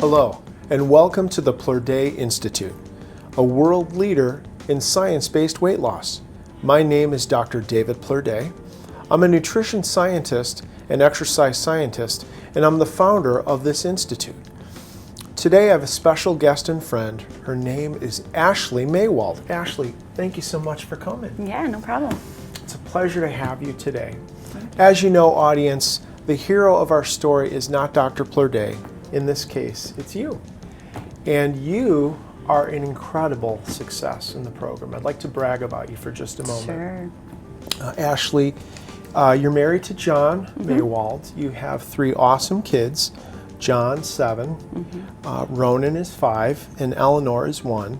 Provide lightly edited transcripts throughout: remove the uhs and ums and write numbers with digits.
Hello, and welcome to the Plurday Institute, a world leader in science-based weight loss. My name is Dr. David Plurday. I'm a nutrition scientist and exercise scientist, and I'm the founder of this institute. Today I have a special guest and friend. Her name is Ashley Maywald. Ashley, thank you so much for coming. Yeah, no problem. It's a pleasure to have you today. As you know, audience, the hero of our story is not Dr. Plurday. In this case, it's you. And you are an incredible success in the program. I'd like to brag about you for just a moment. Sure. Ashley, you're married to John Maywald. You have 3 awesome kids. John, 7, Ronan is 5, and Eleanor is 1.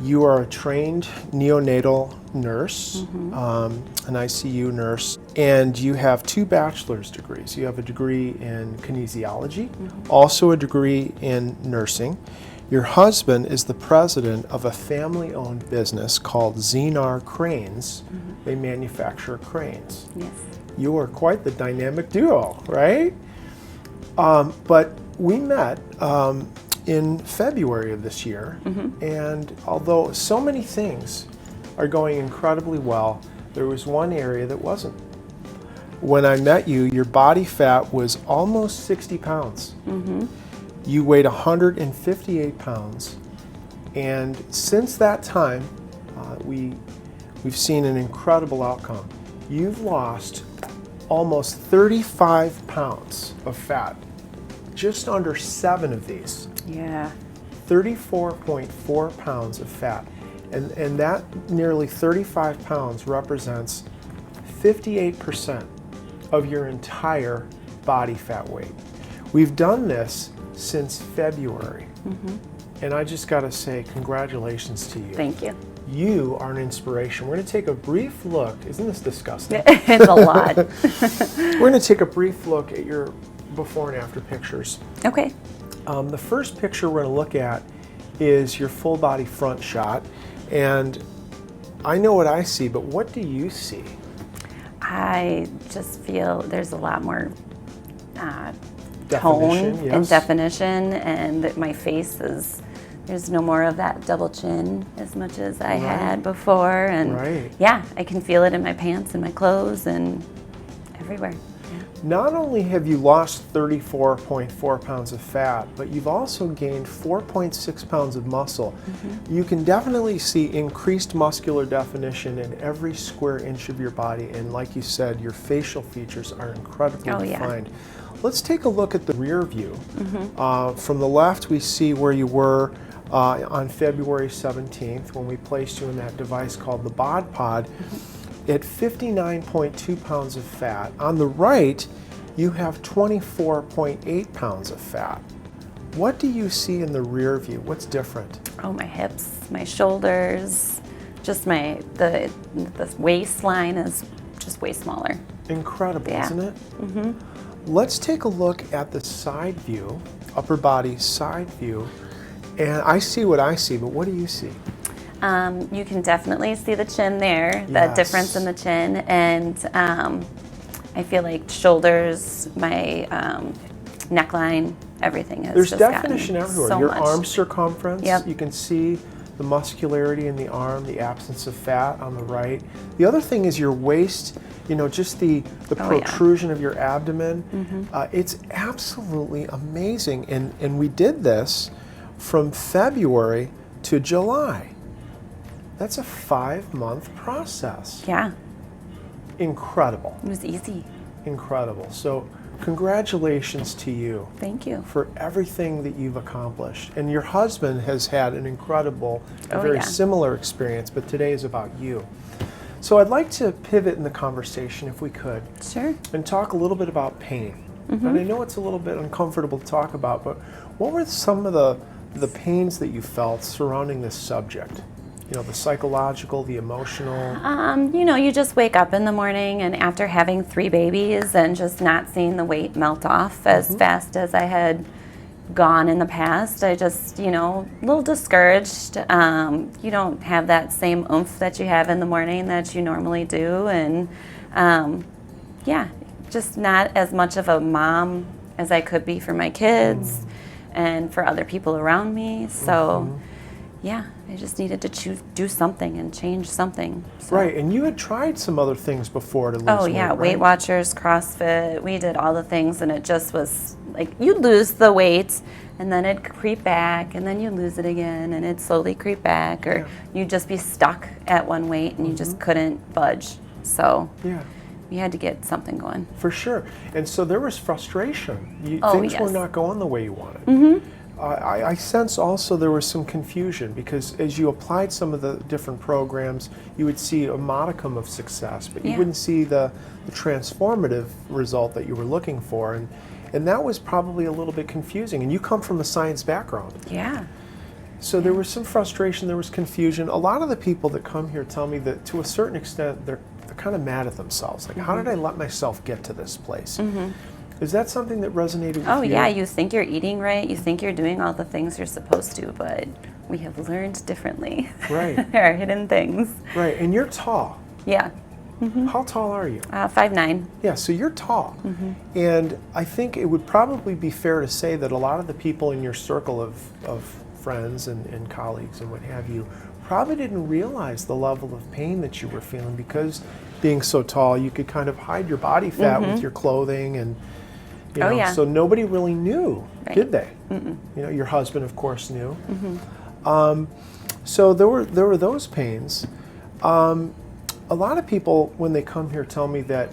You are a trained neonatal nurse, an ICU nurse, and you have 2 bachelor's degrees. You have a degree in kinesiology, also a degree in nursing. Your husband is the president of a family-owned business called Zenar Cranes. They manufacture cranes. Yes. You are quite the dynamic duo, right? But we met in February of this year, and although so many things are going incredibly well, there was one area that wasn't. When I met you, your body fat was almost 60 pounds. You weighed 158 pounds, and since that time, we've seen an incredible outcome. You've lost almost 35 pounds of fat, just under 7 of these. Yeah. 34.4 pounds of fat. And that nearly 35 pounds represents 58% of your entire body fat weight. We've done this since February. And I just got to say, congratulations to you. Thank you. You are an inspiration. We're going to take a brief look. Isn't this disgusting? It's a lot. We're going to take a brief look at your before and after pictures. Okay. The first picture we're going to look at is your full body front shot. And I know what I see, but what do you see? I just feel there's a lot more Definition, tone yes. and definition, and that my face is, there's no more of that double chin as much as I had before. And yeah, I can feel it in my pants and my clothes and everywhere. Yeah. Not only have you lost 34.4 pounds of fat, but you've also gained 4.6 pounds of muscle. You can definitely see increased muscular definition in every square inch of your body, and like you said, your facial features are incredibly defined. Let's take a look at the rear view. From the left, we see where you were on February 17th when we placed you in that device called the Bod Pod at 59.2 pounds of fat. On the right, you have 24.8 pounds of fat. What do you see in the rear view? What's different? Oh, my hips, my shoulders, just the waistline is just way smaller. Incredible, isn't it? Let's take a look at the side view, upper body side view. And I see what I see, but what do you see? You can definitely see the chin there, the difference in the chin, and I feel like shoulders, my neckline, everything is There's just definition everywhere. So your much. arm circumference, you can see the muscularity in the arm, the absence of fat on the right. The other thing is your waist, you know, just the protrusion of your abdomen. It's absolutely amazing. And we did this from February to July. That's a 5-month process. Yeah. Incredible. It was easy. Incredible. So congratulations to you. Thank you. For everything that you've accomplished. And your husband has had an incredible, very similar experience, but today is about you. So I'd like to pivot in the conversation, if we could. Sure. And talk a little bit about pain. And I know it's a little bit uncomfortable to talk about, but what were some of the pains that you felt surrounding this subject? You know, the psychological, the emotional? You know, you just wake up in the morning, and after having 3 babies and just not seeing the weight melt off as fast as I had gone in the past, I just, you know, a little discouraged. You don't have that same oomph that you have in the morning that you normally do, and yeah, just not as much of a mom as I could be for my kids. and for other people around me. So, yeah, I just needed to do something and change something. So. Right, and you had tried some other things before to lose Oh, weight, yeah, right? Weight Watchers, CrossFit, we did all the things, and it just was like you'd lose the weight, and then it'd creep back, and then you lose it again, and it'd slowly creep back, or you'd just be stuck at one weight, and you just couldn't budge. So we had to get something going. For sure. And so there was frustration. Things were not going the way you wanted. I sense also there was some confusion because as you applied some of the different programs, you would see a modicum of success, but you wouldn't see the transformative result that you were looking for. And that was probably a little bit confusing. And you come from a science background. Yeah. So there was some frustration, there was confusion. A lot of the people that come here tell me that to a certain extent they're kind of mad at themselves. Like, how did I let myself get to this place? Is that something that resonated with you? Oh, yeah, you think you're eating right, you think you're doing all the things you're supposed to, but we have learned differently. Right. There are hidden things. Right, and you're tall. Yeah. How tall are you? 5'9". Yeah, so you're tall. And I think it would probably be fair to say that a lot of the people in your circle of friends and colleagues and what have you probably didn't realize the level of pain that you were feeling because being so tall, you could kind of hide your body fat with your clothing and you know, so nobody really knew, did they? You know, your husband, of course, knew. So there were those pains. A lot of people, when they come here, tell me that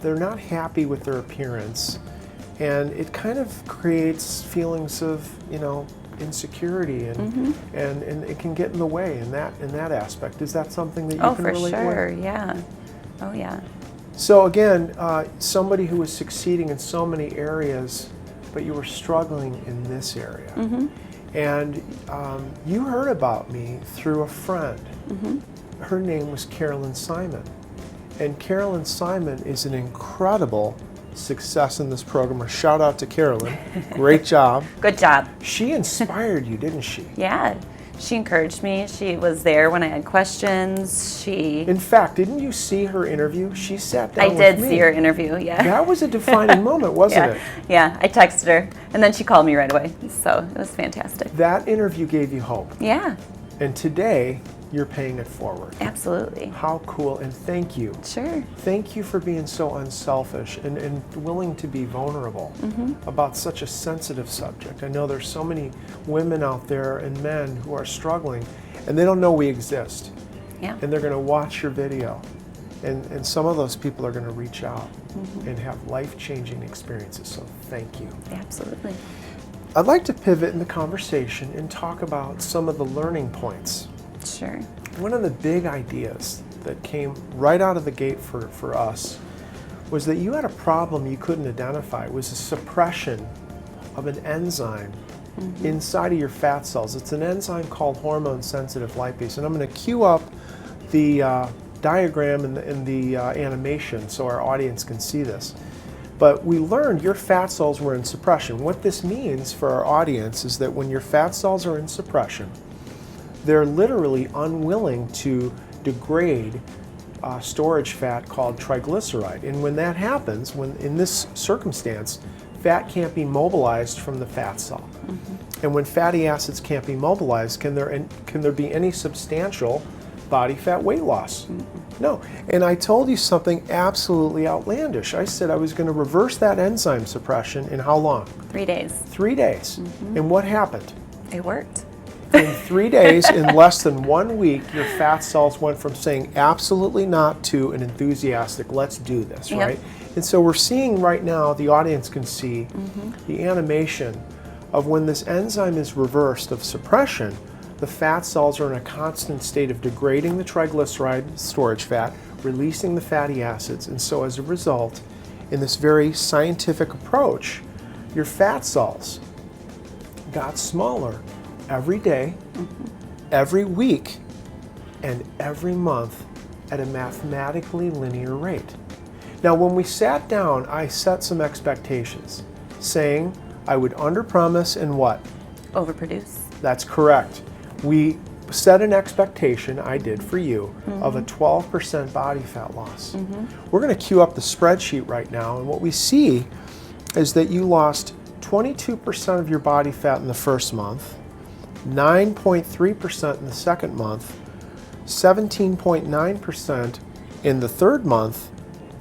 they're not happy with their appearance, and it kind of creates feelings of, you know, insecurity, and it can get in the way in that aspect. Is that something that you can relate with? Oh, for sure, yeah. Oh, yeah. So again, somebody who was succeeding in so many areas, but you were struggling in this area. And you heard about me through a friend. Her name was Carolyn Simon. And Carolyn Simon is an incredible success in this program. A shout out to Carolyn. Great job. Good job. She inspired you, didn't she? Yeah. She encouraged me. She was there when I had questions. In fact, didn't you see her interview? She sat down with me. I did see her interview, yeah. That was a defining moment, wasn't it? Yeah, I texted her, and then she called me right away. So it was fantastic. That interview gave you hope. Yeah. And today, you're paying it forward. Absolutely. How cool, and thank you. Sure. Thank you for being so unselfish and willing to be vulnerable about such a sensitive subject. I know there's so many women out there and men who are struggling and they don't know we exist. Yeah. And they're going to watch your video. And some of those people are going to reach out and have life-changing experiences. So thank you. Absolutely. I'd like to pivot in the conversation and talk about some of the learning points. Sure. One of the big ideas that came right out of the gate for us was that you had a problem you couldn't identify. It was a suppression of an enzyme inside of your fat cells. It's an enzyme called hormone-sensitive lipase. And I'm going to cue up the diagram and the animation so our audience can see this. But we learned your fat cells were in suppression. What this means for our audience is that when your fat cells are in suppression, they're literally unwilling to degrade storage fat called triglyceride. And when that happens, when in this circumstance, fat can't be mobilized from the fat cell. And when fatty acids can't be mobilized, can there be any substantial body fat weight loss? No. And I told you something absolutely outlandish. I said I was going to reverse that enzyme suppression in how long? 3 days. 3 days. And what happened? It worked. In 3 days, in less than 1 week, your fat cells went from saying absolutely not to an enthusiastic, let's do this, right? And so we're seeing right now, the audience can see the animation of when this enzyme is reversed of suppression, the fat cells are in a constant state of degrading the triglyceride storage fat, releasing the fatty acids, and so as a result, in this very scientific approach, your fat cells got smaller every day, every week, and every month at a mathematically linear rate. Now, when we sat down, I set some expectations, saying I would underpromise and what? Overproduce. That's correct. We set an expectation, I did for you, of a 12% body fat loss. We're going to cue up the spreadsheet right now, and what we see is that you lost 22% of your body fat in the first month, 9.3% in the second month, 17.9% in the third month,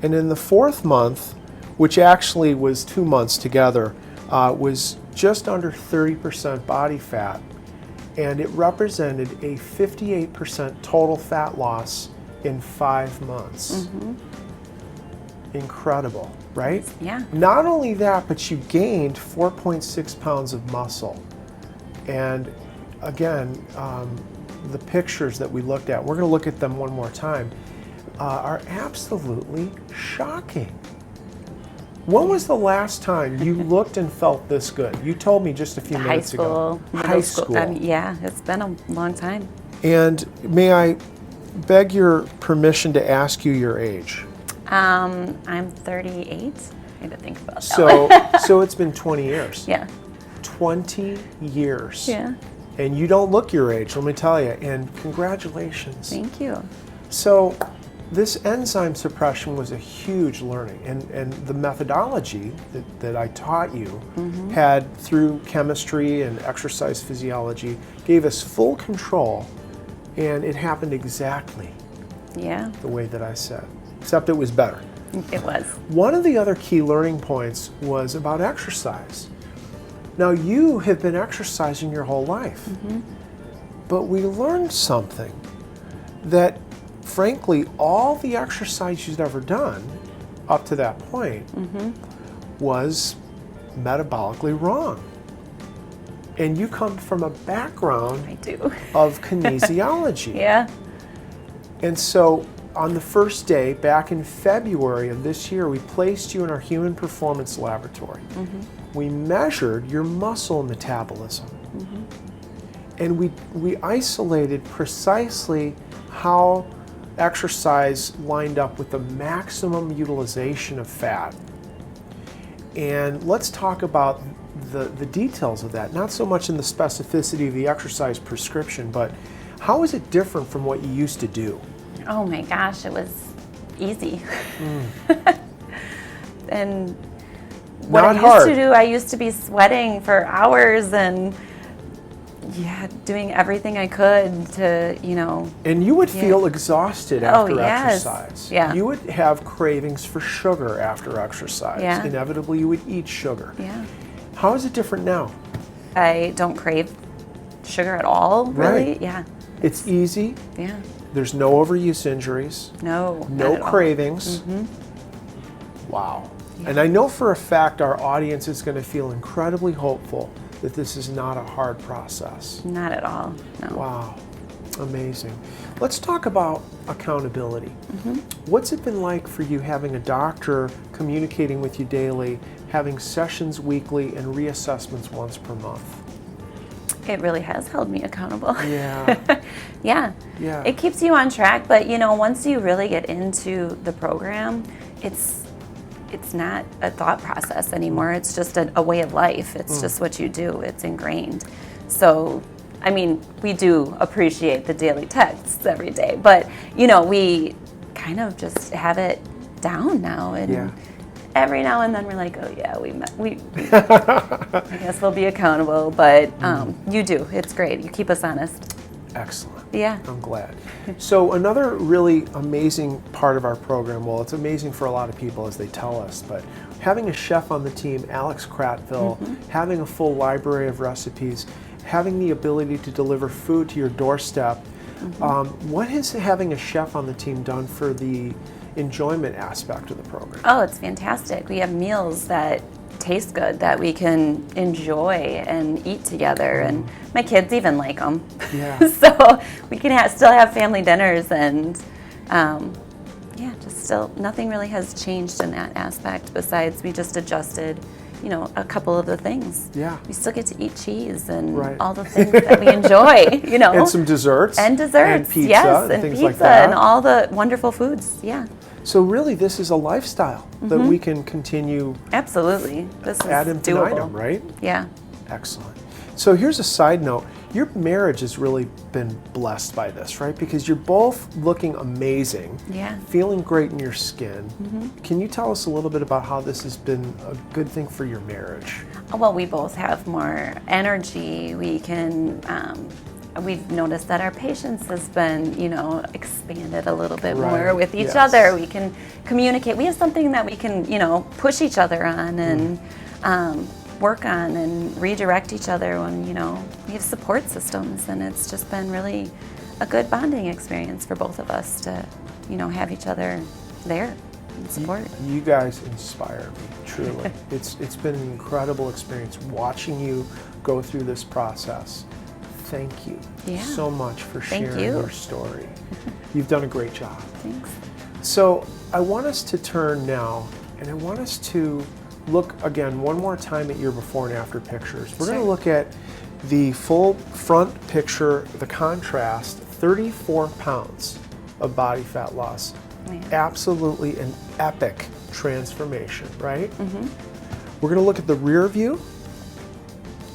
and in the fourth month, which actually was 2 months together, was just under 30% body fat. And it represented a 58% total fat loss in 5 months. Incredible, right? Yeah. Not only that, but you gained 4.6 pounds of muscle. And again, the pictures that we looked at, we're going to look at them one more time, are absolutely shocking. When was the last time you looked and felt this good? You told me just a few minutes ago. High school. Yeah, it's been a long time. And may I beg your permission to ask you your age? I'm 38. I had to think about that one. So it's been 20 years. Yeah. 20 years. Yeah. And you don't look your age, let me tell you. And congratulations. Thank you. So this enzyme suppression was a huge learning, and the methodology that I taught you had, through chemistry and exercise physiology, gave us full control, and it happened exactly the way that I said, except it was better. It was. One of the other key learning points was about exercise. Now, you have been exercising your whole life, but we learned something, that frankly, all the exercise you'd ever done up to that point was metabolically wrong. And you come from a background I do. of kinesiology. Yeah. And so on the first day, back in February of this year, we placed you in our human performance laboratory. We measured your muscle metabolism. And we isolated precisely how exercise lined up with the maximum utilization of fat. And let's talk about the details of that, not so much in the specificity of the exercise prescription, but how is it different from what you used to do? Oh my gosh, it was easy. And what Not I hard. used to do, I used to be sweating for hours and doing everything I could to, And you would feel exhausted after yes. exercise. Yeah. You would have cravings for sugar after exercise. Yeah. Inevitably, you would eat sugar. Yeah. How is it different now? I don't crave sugar at all, really. Right. Yeah. It's easy. Yeah. There's no overuse injuries. No. not No at all. cravings. Wow. And I know for a fact our audience is going to feel incredibly hopeful that this is not a hard process. Not at all. No. Wow. Amazing. Let's talk about accountability. What's it been like for you having a doctor communicating with you daily, having sessions weekly and reassessments once per month? It really has held me accountable. Yeah. Yeah. Yeah. It keeps you on track, but once you really get into the program, it's not a thought process anymore. It's just a way of life. It's just what you do. It's ingrained. So, we do appreciate the daily texts every day, but we kind of just have it down now. And every now and then we're like, oh yeah, we I guess we'll be accountable. But you do. It's great. You keep us honest. Excellent. Yeah. I'm glad. So another really amazing part of our program, well, it's amazing for a lot of people as they tell us, but having a chef on the team, Alex Kratville, having a full library of recipes, having the ability to deliver food to your doorstep, what has having a chef on the team done for the enjoyment aspect of the program? Oh, it's fantastic. We have meals that taste good that we can enjoy and eat together, and my kids even like them. Yeah. So we can still have family dinners, and just still nothing really has changed in that aspect besides we just adjusted a couple of the things. Yeah. We still get to eat cheese and Right. all the things that we enjoy, And some desserts. And desserts, and pizza, yes, and things pizza like that. and all the wonderful foods, yeah. So really, this is a lifestyle that we can continue Absolutely. This is ad infinitum, doable. right? Yeah. Excellent. So here's a side note. Your marriage has really been blessed by this, right? Because you're both looking amazing, Yeah. feeling great in your skin. Can you tell us a little bit about how this has been a good thing for your marriage? Well, we both have more energy. We can, we've noticed that our patience has been, expanded a little bit Right, more with each yes. other. We can communicate. We have something that we can, push each other on and work on and redirect each other when, we have support systems. And it's just been really a good bonding experience for both of us to, have each other there and support. You guys inspire me, truly. It's been an incredible experience watching you go through this process. Thank you so much for sharing your story. You've done a great job. Thanks. So I want us to turn now, and I want us to look again one more time at your before and after pictures. We're going to look at the full front picture, the contrast, 34 pounds of body fat loss. Yeah. Absolutely an epic transformation, right? We're going to look at the rear view,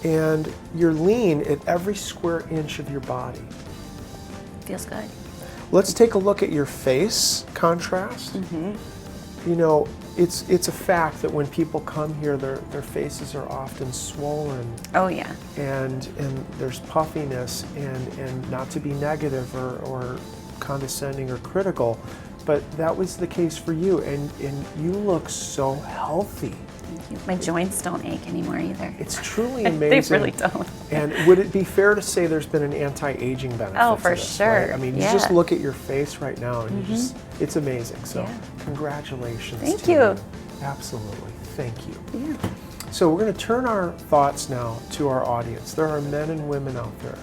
and you're lean at every square inch of your body. Feels good. Let's take a look at your face contrast. It's a fact that when people come here, their faces are often swollen. Oh, yeah. And there's puffiness, and not to be negative or condescending or critical, but that was the case for you, and you look so healthy. Thank you. My joints don't ache anymore either. It's truly amazing. They really don't. And would it be fair to say there's been an anti-aging benefit? Oh, to for this, sure. Right? I mean, you just look at your face right now, and it's amazing. So, congratulations. Thank to you. Absolutely. Thank you. Yeah. So we're going to turn our thoughts now to our audience. There are men and women out there.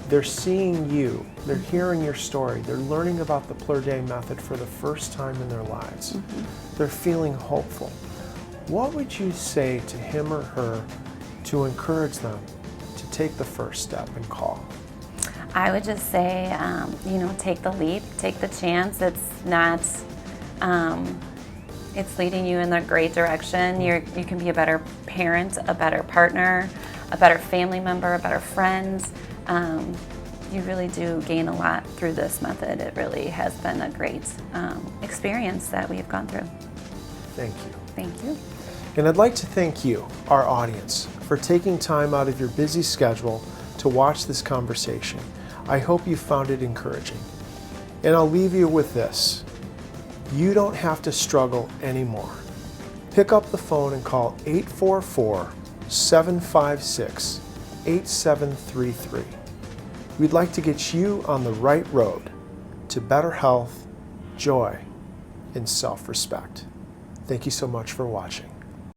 They're seeing you. They're hearing your story. They're learning about the Plur Day method for the first time in their lives. They're feeling hopeful. What would you say to him or her to encourage them to take the first step and call? I would just say, take the leap, take the chance. It's not, it's leading you in the great direction. You can be a better parent, a better partner, a better family member, a better friend. You really do gain a lot through this method. It really has been a great experience that we've gone through. Thank you. Thank you. And I'd like to thank you, our audience, for taking time out of your busy schedule to watch this conversation. I hope you found it encouraging. And I'll leave you with this. You don't have to struggle anymore. Pick up the phone and call 844-756-8733. We'd like to get you on the right road to better health, joy, and self-respect. Thank you so much for watching.